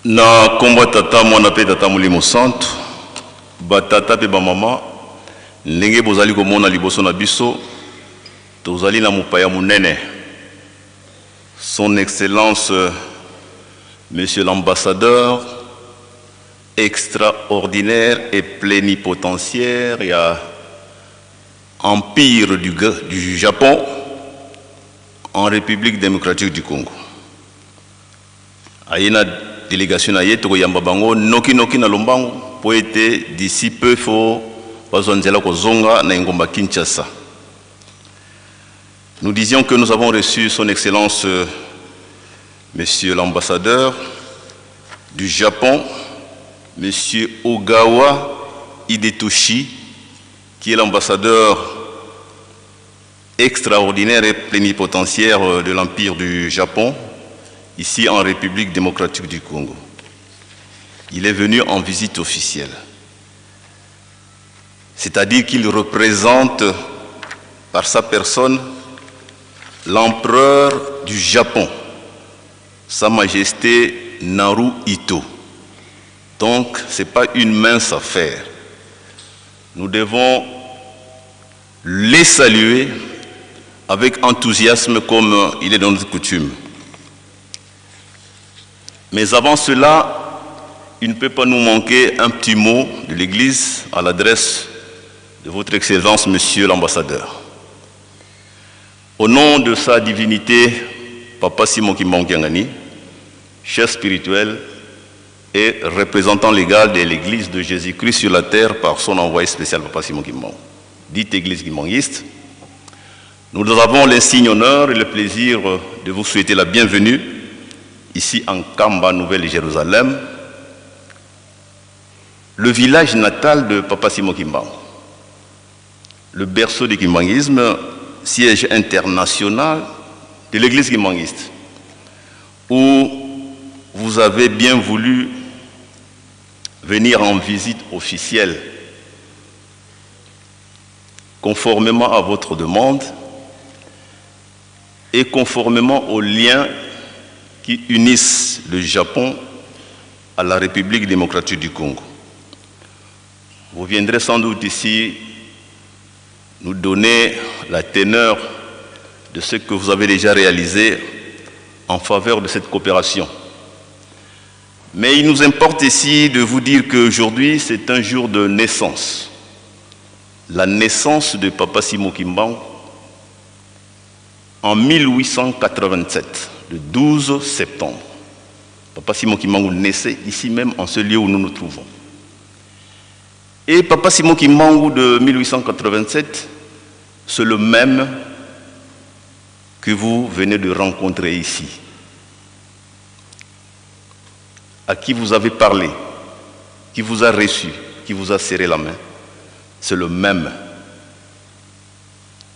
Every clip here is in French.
Na kombo tata mwana pe tata molimo santo batata pe bamama ndenge bozali komona liboso na biso tozali na mopaya munene son excellence monsieur l'ambassadeur extraordinaire et plénipotentiaire et empire du Japon en République démocratique du Congo. Ayena délégation na yeto yamba bango noki na lombango po ete d'ici peu fo bazonzela ko zonga na ngomba Kinshasa. Nous disions que nous avons reçu son excellence monsieur l'ambassadeur du Japon, monsieur Ogawa Hidetoshi, qui est l'ambassadeur extraordinaire et plénipotentiaire de l'Empire du Japon, ici en République démocratique du Congo. Il est venu en visite officielle. C'est-à-dire qu'il représente par sa personne l'empereur du Japon, Sa Majesté Naruhito. Donc, ce n'est pas une mince affaire. Nous devons les saluer avec enthousiasme comme il est dans notre coutume. Mais avant cela, il ne peut pas nous manquer un petit mot de l'Église à l'adresse de votre Excellence, Monsieur l'ambassadeur. Au nom de sa divinité, Papa Simon Kimbangu Kiangani, chef spirituel et représentant légal de l'Église de Jésus-Christ sur la terre par son envoyé spécial, Papa Simon Kimbangu, dite Église kimbanguiste, nous avons l'insigne honneur et le plaisir de vous souhaiter la bienvenue ici en Kamba, Nouvelle-Jérusalem, le village natal de Papa Simon Kimbangu, le berceau du kimbanguisme, siège international de l'Église kimbanguiste, où vous avez bien voulu venir en visite officielle, conformément à votre demande et conformément aux liens qui unissent le Japon à la République démocratique du Congo. Vous viendrez sans doute ici nous donner la teneur de ce que vous avez déjà réalisé en faveur de cette coopération. Mais il nous importe ici de vous dire qu'aujourd'hui, c'est un jour de naissance. La naissance de Papa Simon Kimbangu en 1887, le 12 septembre. Papa Simon Kimbangu naissait ici même, en ce lieu où nous nous trouvons. Et Papa Simon Kimbangu de 1887, c'est le même que vous venez de rencontrer ici, à qui vous avez parlé, qui vous a reçu, qui vous a serré la main. C'est le même.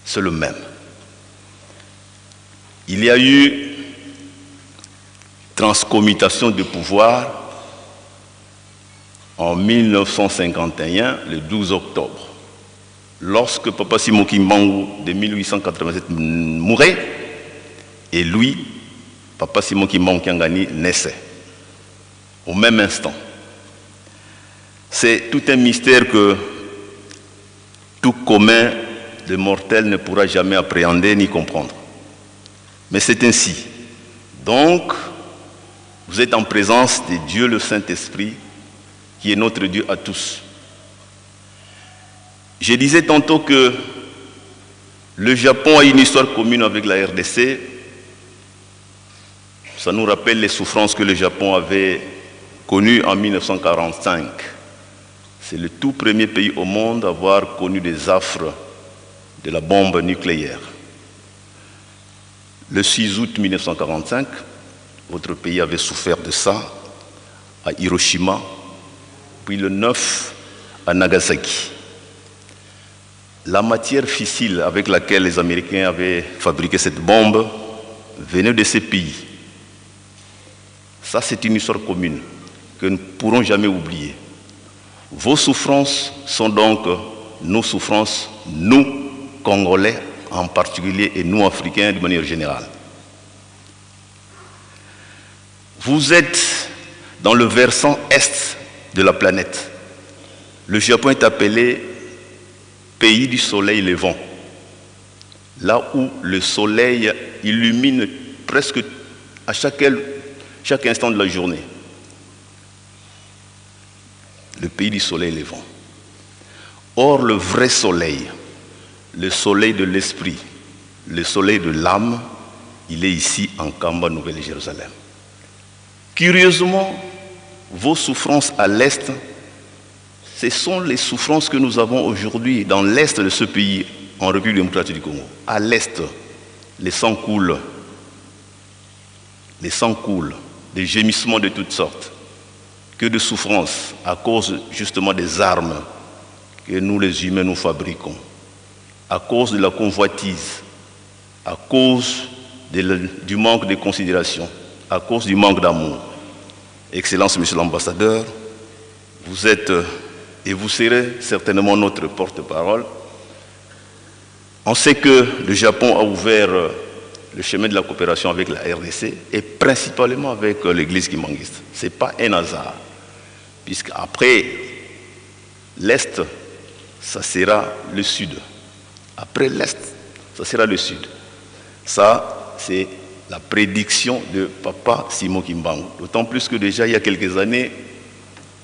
C'est le même. Il y a eu transcommutation de pouvoir en 1951, le 12 octobre. Lorsque Papa Simon Kimbangu de 1887 mourait, et lui, Papa Simon Kimbangu Kiangani, naissait. Au même instant. C'est tout un mystère que tout commun de mortels ne pourra jamais appréhender ni comprendre. Mais c'est ainsi. Donc, vous êtes en présence de Dieu le Saint-Esprit, qui est notre Dieu à tous. Je disais tantôt que le Japon a une histoire commune avec la RDC. Ça nous rappelle les souffrances que le Japon avait connues en 1945. C'est le tout premier pays au monde à avoir connu des affres de la bombe nucléaire. Le 6 août 1945, votre pays avait souffert de ça à Hiroshima, puis le 9 à Nagasaki. La matière fissile avec laquelle les Américains avaient fabriqué cette bombe venait de ces pays. Ça, c'est une histoire commune que nous ne pourrons jamais oublier. Vos souffrances sont donc nos souffrances, nous, Congolais, en particulier et nous Africains de manière générale. Vous êtes dans le versant est de la planète. Le Japon est appelé pays du soleil levant, là où le soleil illumine presque à chaque instant de la journée. Le pays du soleil levant. Or, le vrai soleil, le soleil de l'esprit, le soleil de l'âme, il est ici en Kamba, Nouvelle-Jérusalem. Curieusement, vos souffrances à l'est, ce sont les souffrances que nous avons aujourd'hui dans l'est de ce pays, en République démocratique du Congo. À l'est, les sangs coulent. Les sangs coulent, des gémissements de toutes sortes. Que de souffrances à cause justement des armes que nous les humains nous fabriquons, à cause de la convoitise, à cause du manque de considération, à cause du manque d'amour. Excellence, Monsieur l'ambassadeur, vous êtes et vous serez certainement notre porte-parole. On sait que le Japon a ouvert le chemin de la coopération avec la RDC et principalement avec l'église kimbanguiste. Ce n'est pas un hasard, puisqu'après l'Est, ça sera le Sud. Après l'Est, ça sera le Sud. Ça, c'est la prédiction de Papa Simon Kimbangu. D'autant plus que déjà, il y a quelques années,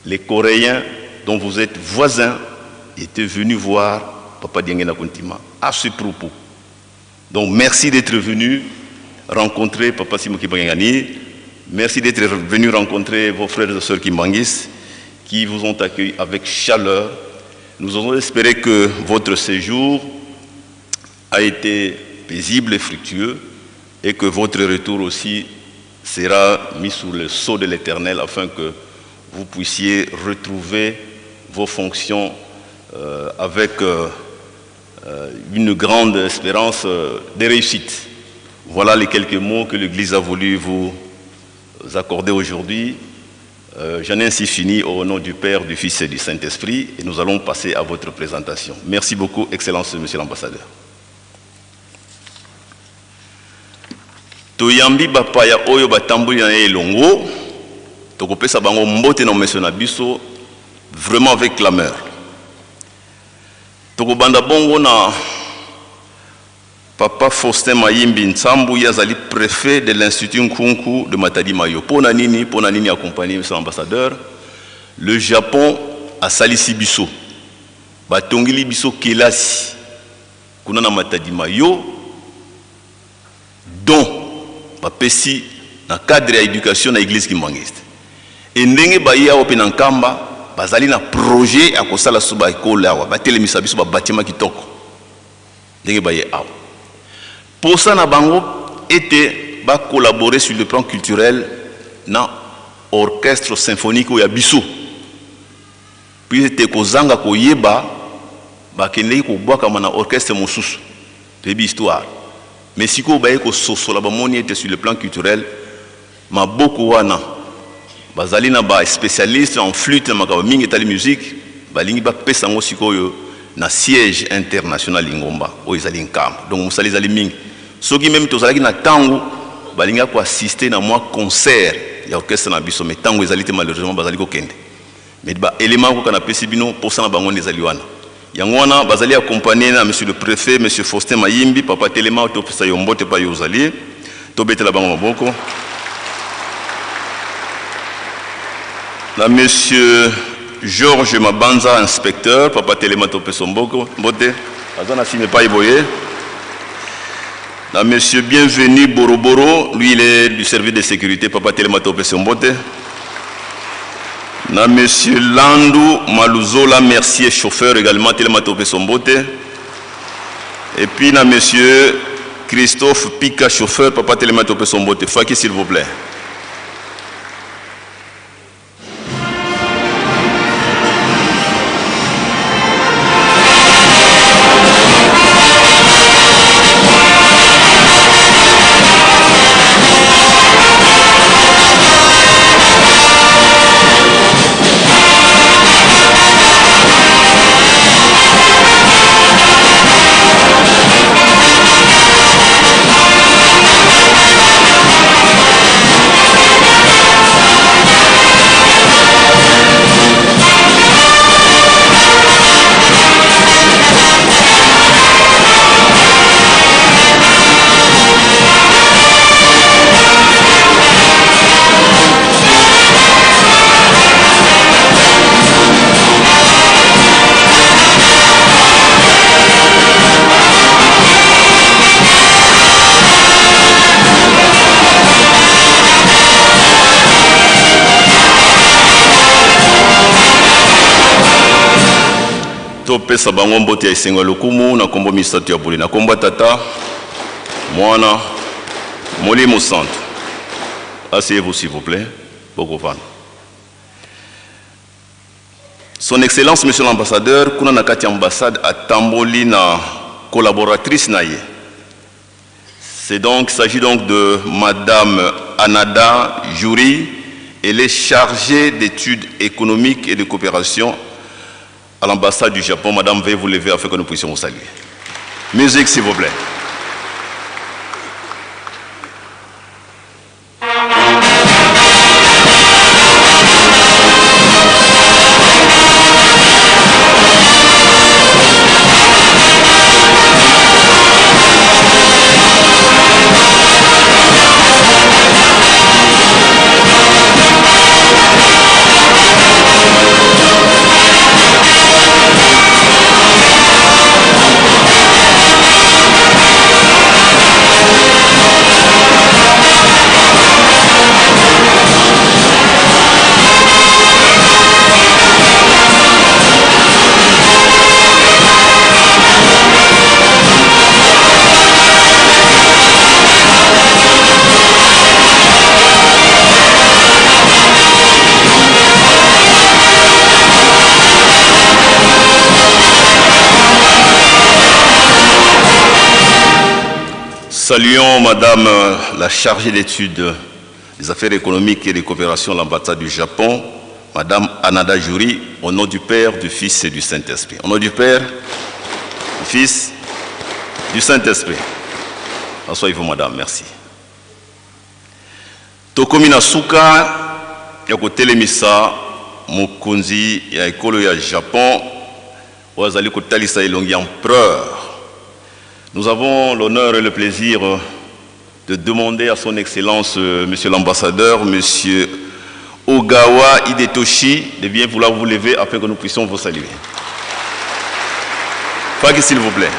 les Coréens dont vous êtes voisins étaient venus voir Papa Diengena Kuntima à ce propos. Donc, merci d'être venu rencontrer Papa Simon Kimbangu. Merci d'être venu rencontrer vos frères et sœurs Kimbanguistes qui vous ont accueillis avec chaleur. Nous avons espéré que votre séjour a été paisible et fructueux et que votre retour aussi sera mis sous le sceau de l'Éternel afin que vous puissiez retrouver vos fonctions avec une grande espérance de réussite. Voilà les quelques mots que l'Église a voulu vous accorder aujourd'hui. J'en ai ainsi fini au nom du Père, du Fils et du Saint-Esprit et nous allons passer à votre présentation. Merci beaucoup, Excellence, Monsieur l'ambassadeur. Toyambi bapaya oyo batambuli na elongo, tokopesa bango mbote na meso na biso vraiment avec clameur. Tokobanda bongo na Papa Faustin Mayimbi Nsambu yazali préfet de l'Institut Nkunku de Matadi Mayo. Pona nini accompagné monsieur l'ambassadeur. Le Japon a salisi biso. Batongili biso kelasi kuna na Matadi Mayo dont bapesi na cadre ya éducation na église kimbanguiste. Et ndenge baya ope na Nkamba bazali na projet akosala suba école awa batelemisa biso ba bâtiment kitoko. Ndenge baya awa. Pour ça, na bango était ba collaborer sur le plan culturel na orchestre symphonique ou ya biso. Puis était kozanga koyeba ba kende ko boka na orchestre mosusu. C'est histoire. Mais si ko baye ko sosola ba moni était sur le plan culturel ma boko wana bazali na ba spécialiste en flûte na makaba mingi tali musique balingi ba pesa ngo sikoyo na siège international Lingomba o ezali Nkamba. Donc musali zali mingi. Soki même tozalaki na tango balinga ko assister na moi concert ya orchestre na biso mais tango ezali te malheureusement bazali ko kende. Mais ba élément ko kana pesi bino pour ça na bango ezali wana. Yango wana bazali accompagné na monsieur le préfet monsieur Faustin Mayimbi papa telema to pesa yombote pa yozali to betela bango maboko. Na monsieur Georges Mabanza inspecteur papa telema to pesa mboko mbote azana sime pa iboye. Na monsieur Bienvenu Boroboro, lui il est du service de sécurité, Papa Telemato Pesombote. Na monsieur Landou Maluzola Mercier, chauffeur également Telemato Pesombote. Et puis na monsieur Christophe Pika, chauffeur, Papa Telemato Pesombote. Faki s'il vous plaît. topesa bango mbote ya esengo ya lokumu na kombo misato ya boli na kombo tata mwana molimo santo. Asseyez-vous s'il vous plaît. Bokofan. Son Excellence Monsieur l'ambassadeur, kuna nakati ambassade à Tamboli na collaboratrice naye. Il s'agit donc de Madame Anada Jouri. Elle est chargée d'études économiques et de coopération à l'ambassade du Japon. Madame, veuillez vous lever afin que nous puissions vous saluer. Musique, s'il vous plaît. Saluons Madame la chargée d'études des affaires économiques et des coopérations à l'ambassade du Japon, Madame Anada Jouri, au nom du Père, du Fils et du Saint-Esprit. Au nom du Père, du Fils, du Saint-Esprit. Asseyez-vous Madame, merci. Tokomi na suka ya kotelemisa mokonzi ya ekolo ya Japon wazali kotalisa elongi empereur. Nous avons l'honneur et le plaisir de demander à son Excellence, Monsieur l'ambassadeur, Monsieur Ogawa Hidetoshi, de bien vouloir vous lever afin que nous puissions vous saluer. Fagi, s'il vous plaît.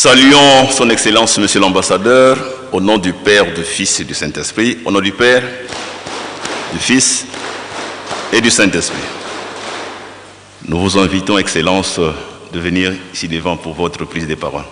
Saluons son Excellence, Monsieur l'ambassadeur, au nom du Père, du Fils et du Saint-Esprit, au nom du Père, du Fils et du Saint-Esprit. Nous vous invitons, Excellence, de venir ici devant pour votre prise de parole.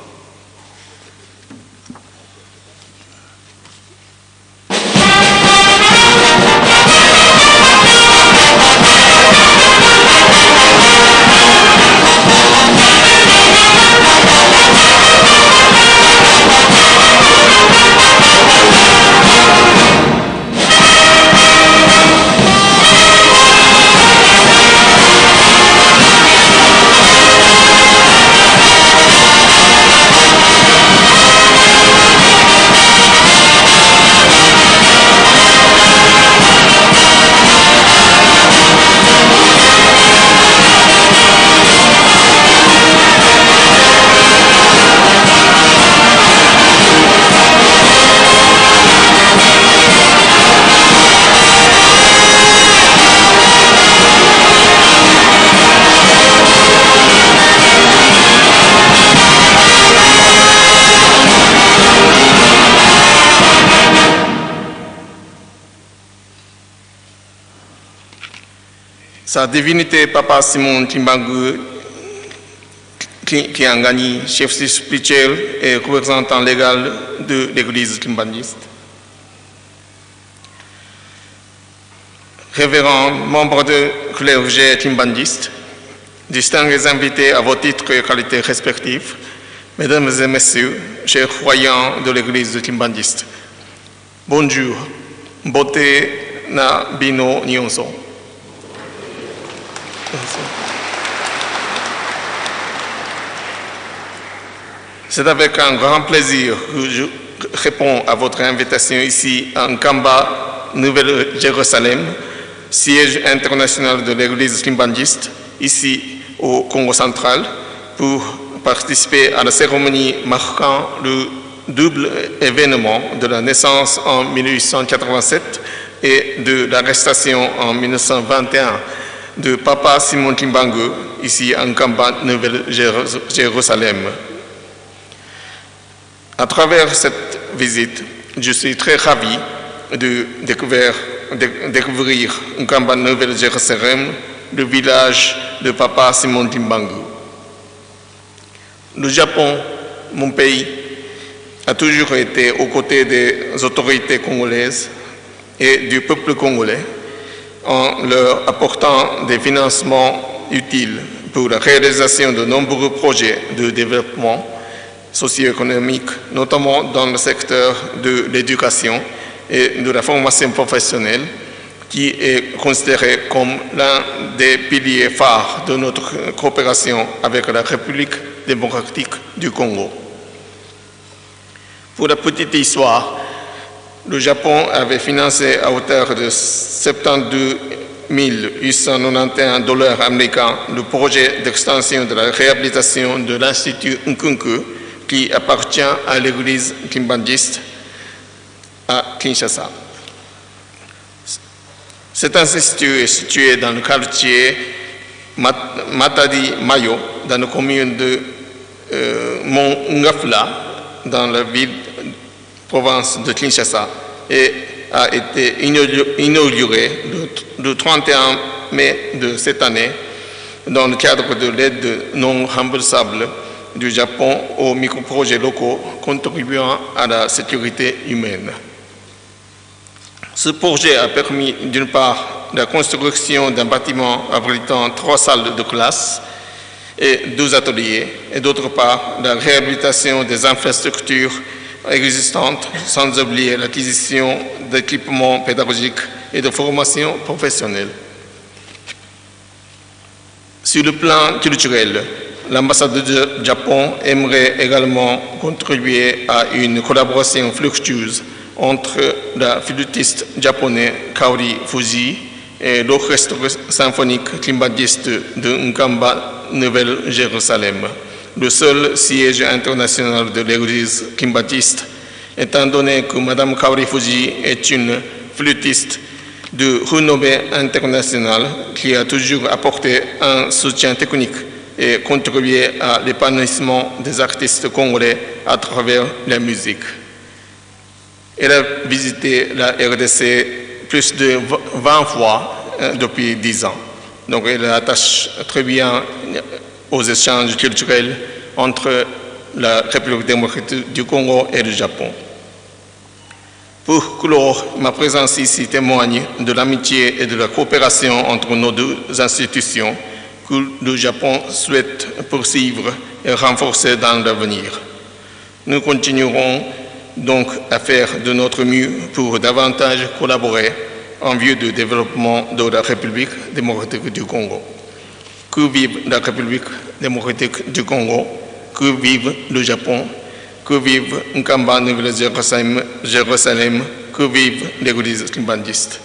Sa divinité Papa Simon Timbangu Kiangani, chef spirituel et représentant légal de l'église kimbandiste. révérends membres de clergé timbandiste, distingués invités à vos titres et qualités respectifs, mesdames et messieurs, chers croyants de l'église de timbandiste, bonjour, beauté na bino nyonso. C'est avec un grand plaisir que je réponds à votre invitation ici à Nkamba, Nouvelle-Jérusalem, siège international de l'église timbandiste, ici au Congo central, pour participer à la cérémonie marquant le double événement de la naissance en 1887 et de l'arrestation en 1921 de Papa Simon Timbangu, ici à Nkamba, Nouvelle-Jérusalem. À travers cette visite, je suis très ravi de découvrir Nkamba, Nouvelle-Jérusalem, le village de Papa Simon Timbangu. Le Japon, mon pays, a toujours été aux côtés des autorités congolaises et du peuple congolais en leur apportant des financements utiles pour la réalisation de nombreux projets de développement socio-économique, notamment dans le secteur de l'éducation et de la formation professionnelle, qui est considéré comme l'un des piliers phares de notre coopération avec la République démocratique du Congo. Pour la petite histoire, le Japon avait financé à hauteur de 72 891 $ américains le projet d'extension de la réhabilitation de l'Institut Nkunku, qui appartient à l'église timbandiste à Kinshasa. Cet institut est situé dans le quartier Matadi Mayo, dans la commune de Mont Ngafla, dans la ville province de Kinshasa, et a été inauguré le 31 mai de cette année dans le cadre de l'aide non remboursable du Japon aux microprojets locaux contribuant à la sécurité humaine. Ce projet a permis d'une part la construction d'un bâtiment abritant 3 salles de classe et 12 ateliers, et d'autre part la réhabilitation des infrastructures existantes, sans oublier l'acquisition d'équipements pédagogiques et de formation professionnelle. Sur le plan culturel, l'ambassade du Japon aimerait également contribuer à une collaboration fructueuse entre la flûtiste japonais Kaori Fuji et l'orchestre symphonique timbandiste de Nkamba, Nouvelle-Jérusalem, le seul siège international de l'église timbandiste, étant donné que Mme Kaori Fuji est une flûtiste de renommée internationale qui a toujours apporté un soutien technique et contribué à l'épanouissement des artistes congolais à travers la musique. Elle a visité la RDC plus de 20 fois depuis 10 ans. Donc elle attache très bien aux échanges culturels entre la République démocratique du Congo et le Japon. Pour clore, ma présence ici témoigne de l'amitié et de la coopération entre nos deux institutions que le Japon souhaite poursuivre et renforcer dans l'avenir. Nous continuerons donc à faire de notre mieux pour davantage collaborer en vue du développement de la République démocratique du Congo. Que vive la République démocratique du Congo, que vive le Japon, que vive Nkamba, Nouvelle-Jérusalem, que vive l'église timbandiste.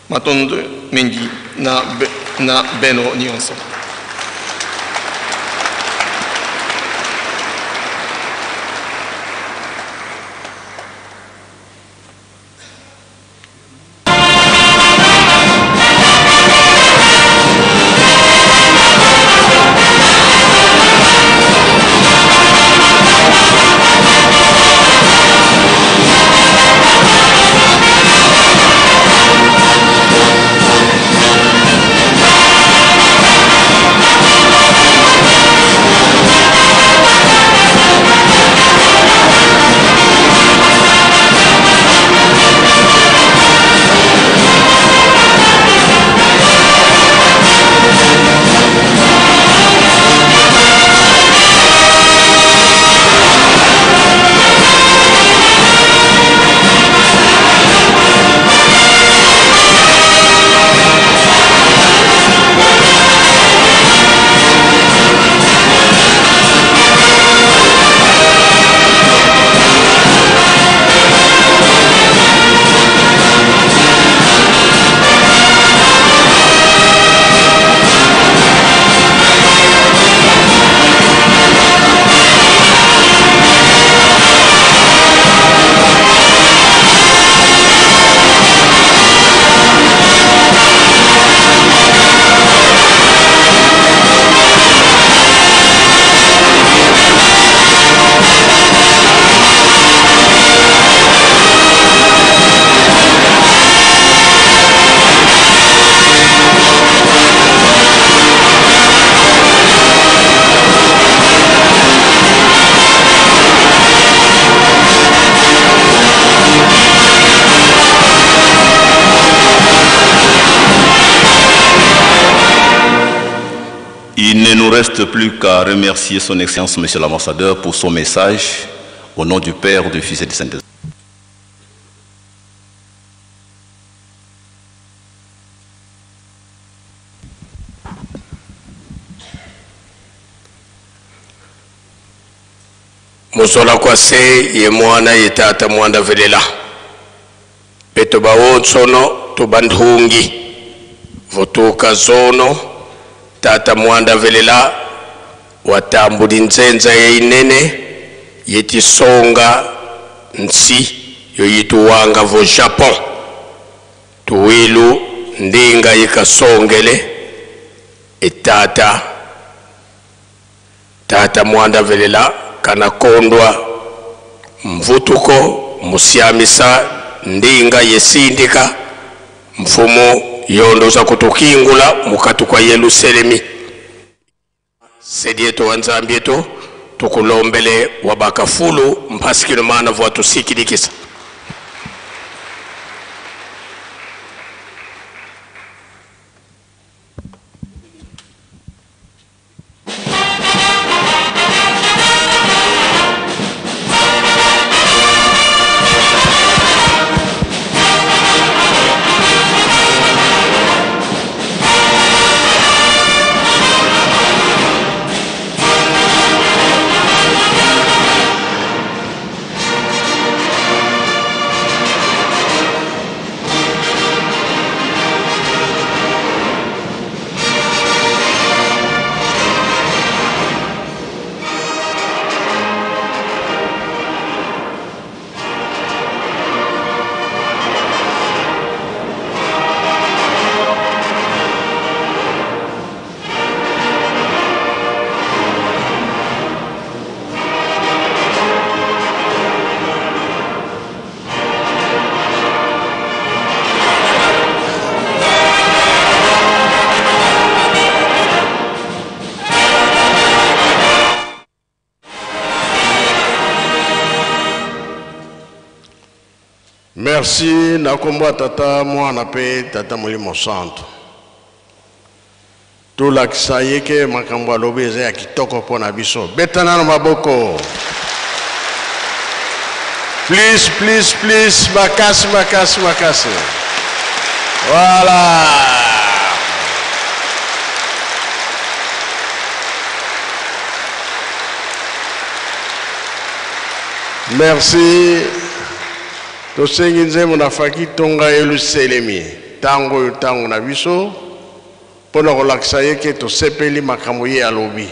Matondo Mengi na Beno Nyonso. Il ne nous reste plus qu'à remercier son Excellence, Monsieur l'Ambassadeur, pour son message au nom du Père, du Fils et du Saint-Esprit. Musola kwa se ye mwana ye tata mwanda velela peto bawotsono tubandhungi votuka zono tata mwanda velela watambudi nzenza ye inene yetisonga nsi yoyituwanga vo Japon tuwilu ndinga yikasongele etata tata mwanda velela kana kondwa mvutuko musiamisa ndinga yesindika mfumo yondoza kutukingula mukatu kwa Yerusalemi sedieto wanzambieto tukulombele wabakafulu mpasikino maana vwatusikidikisa. Merci nakomba tata mwana pe tata Molimo Santo. Tulakisa yeke makambo alobi eza ya kitoko pona biso. Betana na maboko. Please, please, please, makasi, makasi, makasi. Voilà. Merci. Tosengi nzembo na faki tonga Yerusalemi tango na biso pona kolakisa yeke tosepeli makambo ye alobi.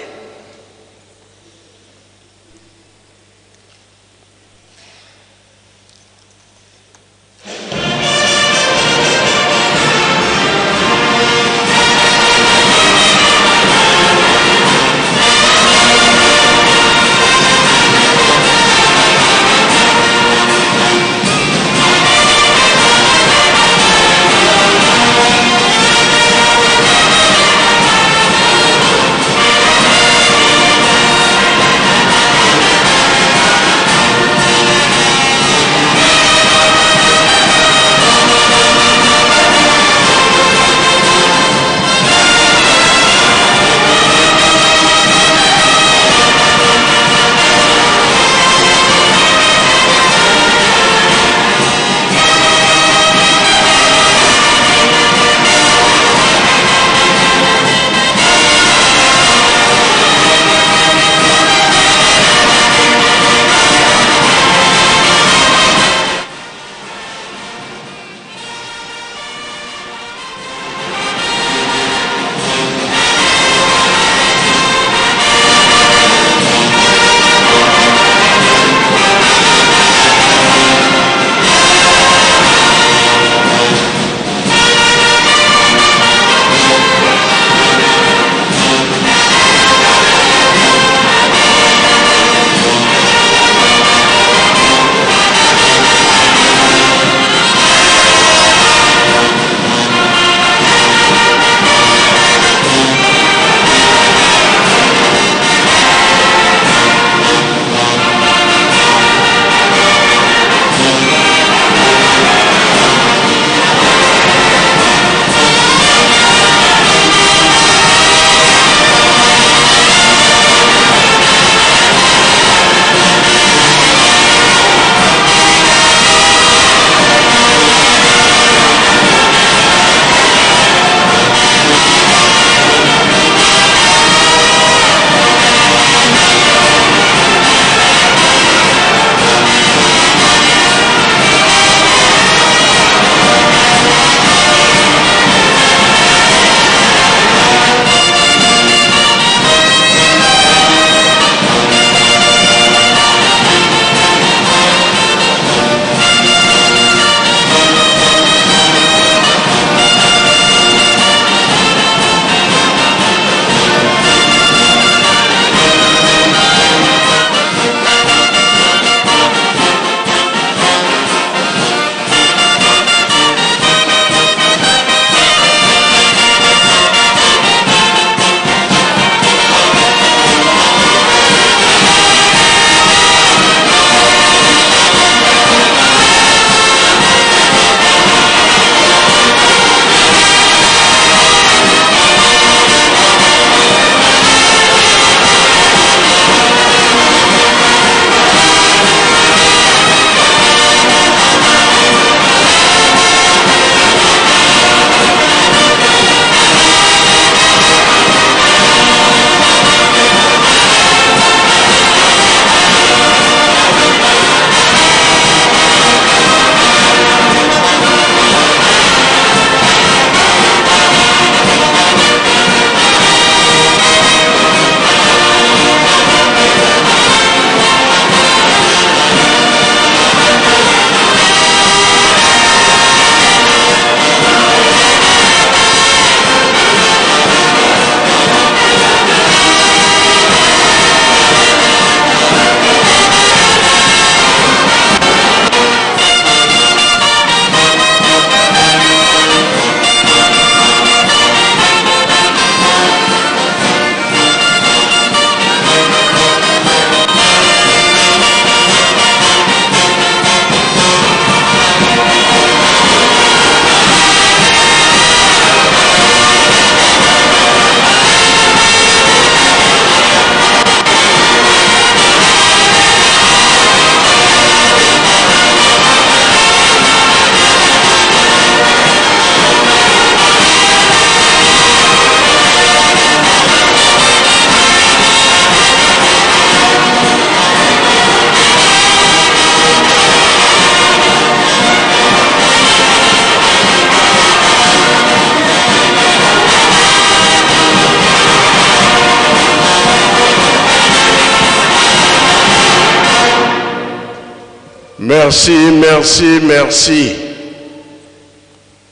Merci, merci, merci.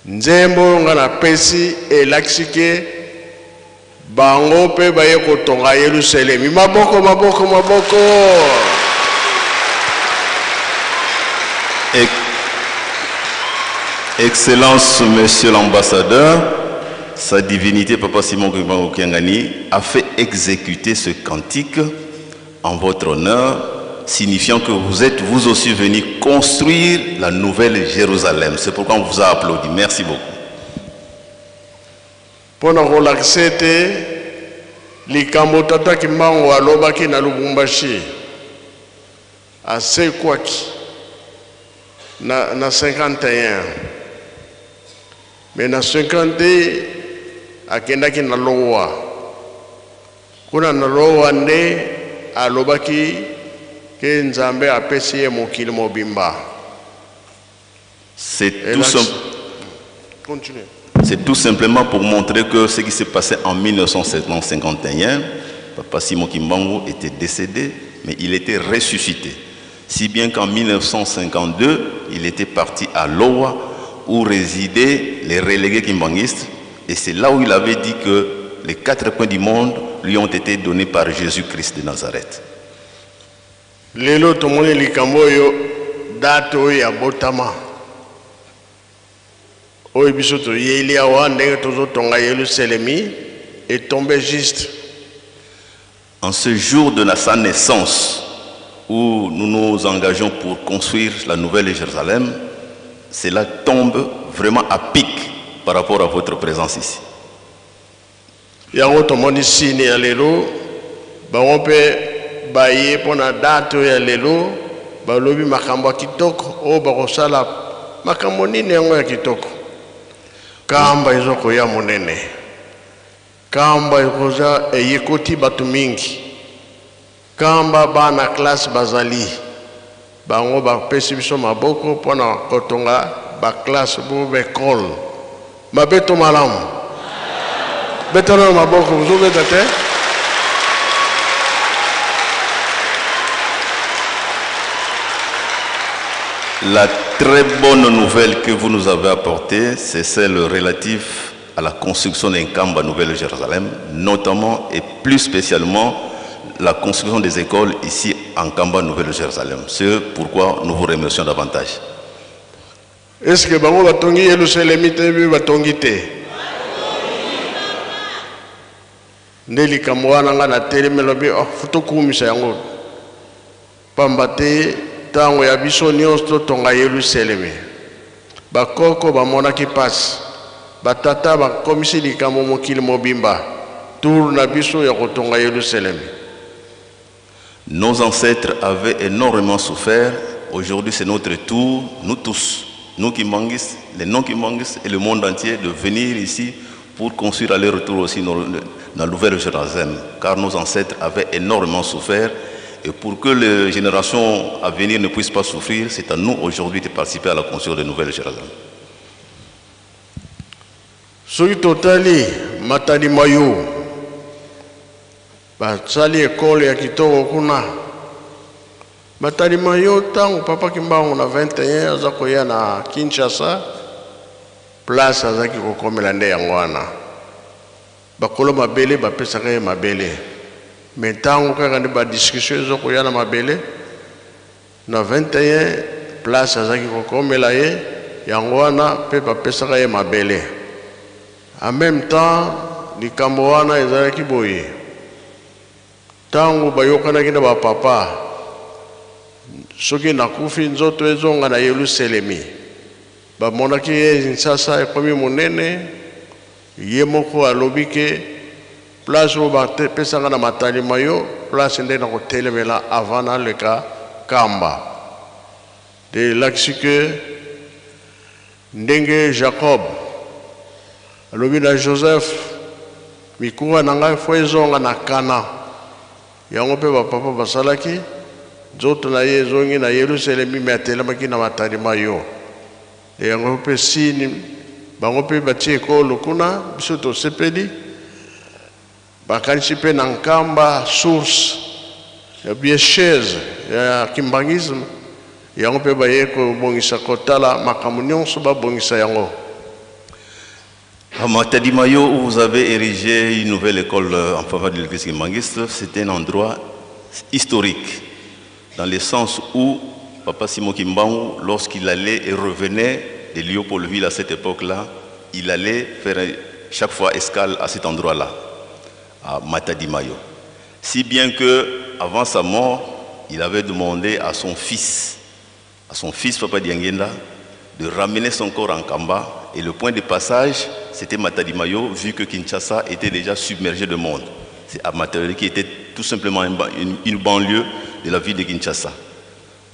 Nzembo ngana pesi elaksike bango pe baye kotonga Yerusalem. Maboko, maboko, maboko. Excellence, Monsieur l'ambassadeur, Sa divinité Papa Simon Kiangani a fait exécuter ce cantique en votre honneur, signifiant que vous êtes vous aussi venus construire la nouvelle Jérusalem. C'est pourquoi on vous a applaudi. Merci beaucoup. Pour nous l'accepter, les Kambotata qui m'ont alobaki na Lubumbashi, à Sekwaki, na 51. Mais na 50, à Kendaki na Loa. Kuna na Loa ne alobaki que Nzambe a pesi mokili mobimba. C'est tout simplement pour montrer que ce qui s'est passé en 1951, Papa Simon Kimbangu était décédé, mais il était ressuscité. Si bien qu'en 1952, il était parti à Loa, où résidaient les relégués kimbanguistes, et c'est là où il avait dit que les 4 coins du monde lui ont été donnés par Jésus-Christ de Nazareth. Lelo tomoni likambo yo date oyo ya botama oyo biso toyeli awa ndenge tozotonga Yerusalemi est tombé juste en ce jour de sa naissance où nous nous engageons pour construire la nouvelle Jérusalem. Cela tombe vraiment à pic par rapport à votre présence ici. Yango tomoni sini ya lelo bango pe baye pona date ya lelo balobi makambo kitoko o bakosala makambo nini yango ya kitoko kamba izoko ya monene kamba ikoza eyekoti batu mingi kamba bana classe bazali bango bapesi biso maboko pona kotonga ba classe bo bekol mabeto malamu betona maboko uzobeta te. La très bonne nouvelle que vous nous avez apportée, c'est celle relative à la construction d'un camp à Nouvelle-Jérusalem, notamment et plus spécialement la construction des écoles ici en Kamba Nouvelle-Jérusalem. C'est pourquoi nous vous remercions davantage. Est-ce que vous avez tongi Yerusalem ou tongi te? Ndeli kamwana nga na telemelobi fotokumisa yango. Pambate tango ya biso nyonso tonga Yerusalem. Bakoko bamonaki passe. Batata bakomisi likambo mokili mobimba. Tour na biso ya kotonga Yerusalem. Nos ancêtres avaient énormément souffert. Aujourd'hui, c'est notre tour, nous tous, nous qui manguissent, les non-qui-manguissent et le monde entier, de venir ici pour construire à leur retour aussi dans la nouvelle Jérusalem. Car nos ancêtres avaient énormément souffert. Et pour que les générations à venir ne puissent pas souffrir, c'est à nous aujourd'hui de participer à la construction de nouvelle Jérusalem. Soki totali matali mayo basali ekole ya kitoko kuna matali mayo tango Papa Kimbangu na 21 aza koya na Kinshasa place azaki kokomela nde yango wana bakolo mabele bapesaka ye mabele mais tango kaka nde badiscussion ezokoya na mabele na 21 place azaki kokomela ye yango wana mpe bapesaka ye mabele. En même temps, les Camerounais ezalaki qui boye. Tango bayokana kina ba papa. Soki nakufi nzoto ezonga na Yerusalemi. Ba monaki Kinshasa ekomi monene. Ye moko alobi ke place o ba pesanga na matali mayo, place nde na kotelemela avant na le ka Kamba. De l'axike ndenge Jacob alobi na Joseph mikuwa na ngai fo ezonga na Kana yango pe bapapa basalaki nzoto na ye ezongi na Yerusalemi me atelemaki na matali mayo yango pe sini bango pe batie ekolo kuna biso tosepeli bakanisi pe na Nkamba source ya biesheze ya kimbangisme yango pe baye kobongisa kotala makambo nyonso babongisa yango. À Matadi Mayo, où vous avez érigé une nouvelle école en faveur de l'église Kimangiste, c'était un endroit historique, dans le sens où Papa Simon Kimbangu, lorsqu'il allait et revenait de Léopoldville à cette époque-là, il allait faire chaque fois escale à cet endroit-là, à Matadi Mayo. Si bien que, avant sa mort, il avait demandé à son fils Papa Diangenda, de ramener son corps en Kamba, et le point de passage, c'était Matadi Mayo, vu que Kinshasa était déjà submergé de monde. C'est à Matadi qui était tout simplement une banlieue de la ville de Kinshasa.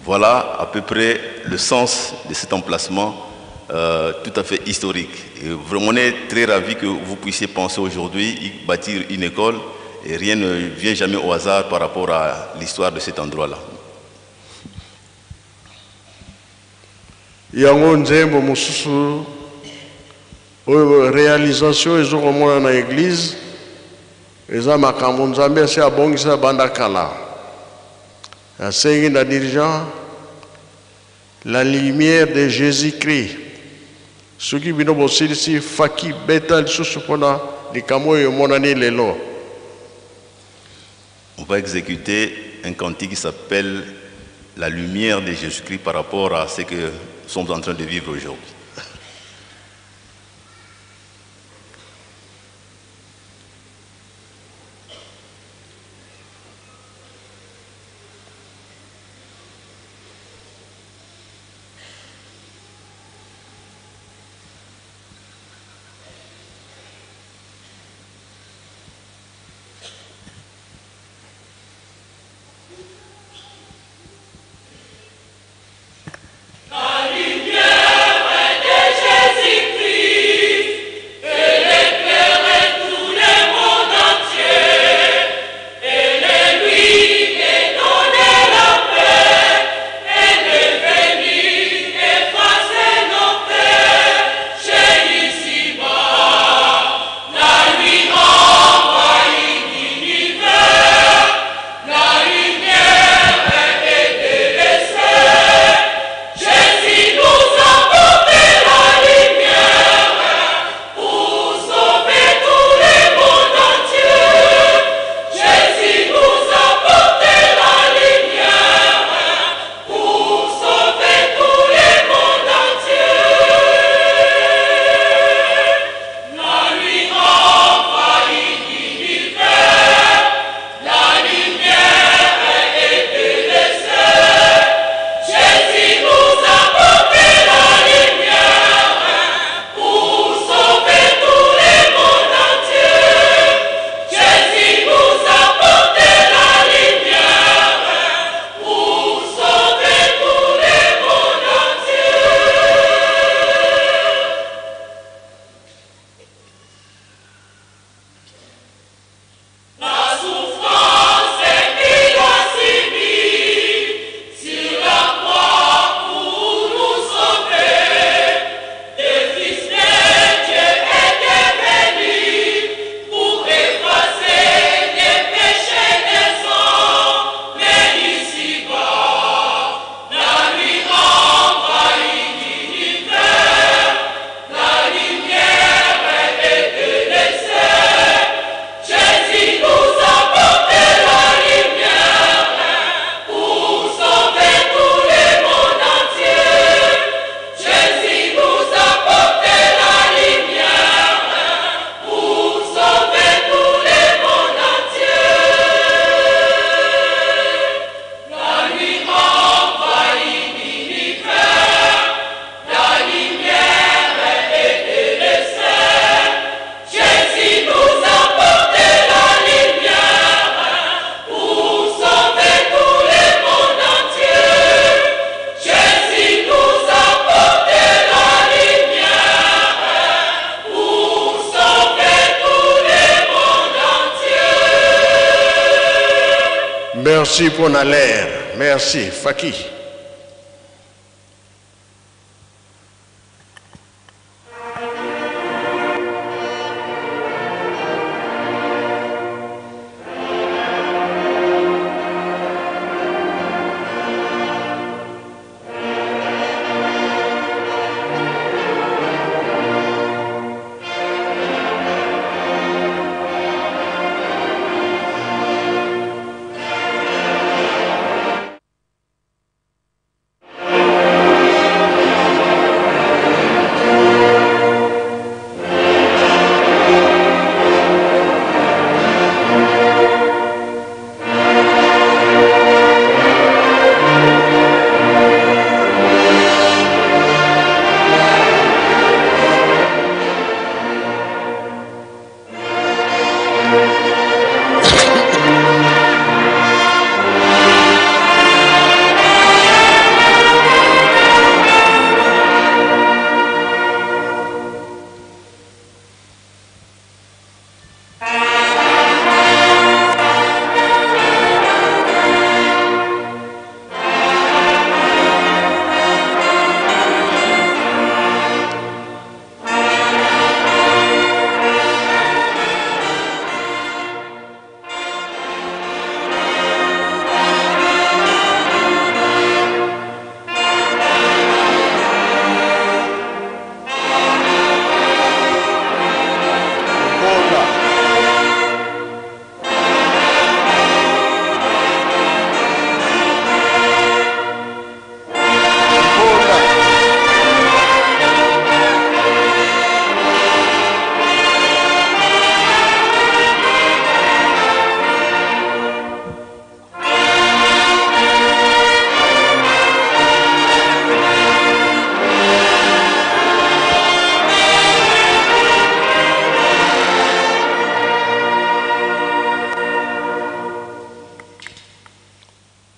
Voilà à peu près le sens de cet emplacement tout à fait historique. Et vraiment, on est très ravis que vous puissiez penser aujourd'hui bâtir une école, et rien ne vient jamais au hasard par rapport à l'histoire de cet endroit-là. Yango nzembo mususu oyo réalisation ezokomona na église eza makambo nzambe asi abongisa banda kala asengi na dirigeant la lumière de Jésus-Christ soki bino bosilisi faki beta lisusu mpona likambo oyo emonani lelo. On va exécuter un cantique qui s'appelle la lumière de Jésus-Christ par rapport à ce que nous sommes en train de vivre aujourd'hui. Merci pour l'air. Merci, Faki.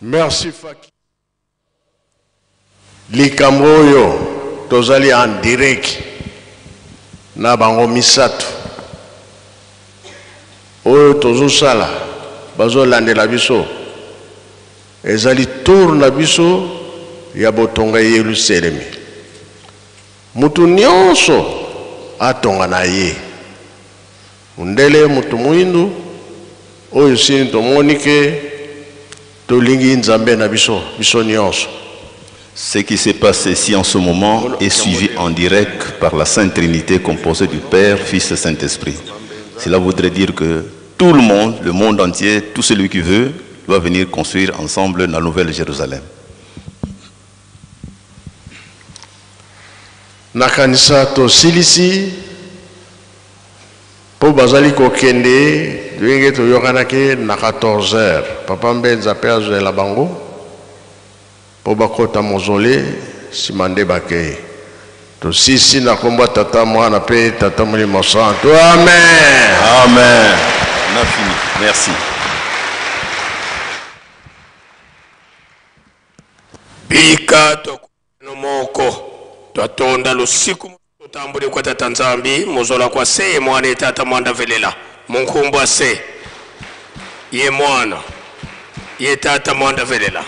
Merci Faki. Likambo oyo tozali en direct na bango misato. Oyo tozosala bazolandela biso. Ezali tour na biso ya botonga Yerusalemi. Mutu nyonso atonga na ye. Undele mutu mwindu oyo sini tomonike tolingi nzambe na biso nyonso. Ce qui se passe ici en ce moment est suivi en direct par la Sainte Trinité composée du Père, Fils et Saint-Esprit. Cela voudrait dire que tout le monde entier, tout celui qui veut, doit venir construire ensemble la Nouvelle Jérusalem. Nakanisa to silisi po bazali kokende duenge to yokanaki na 14h. Papa Mbenza pe azwela bango. Po bakota mozole simande bakei to sisi na komba tata mwana pe tata Molimo Santo. Amen. Amen. On a fini. Merci. Bika to nomoko twatonda lusiku tutambule kwa tata Nzambi muzola kwa se mwana tata mwanda velela munkumbwa se ye mwana ye tata mwanda velela.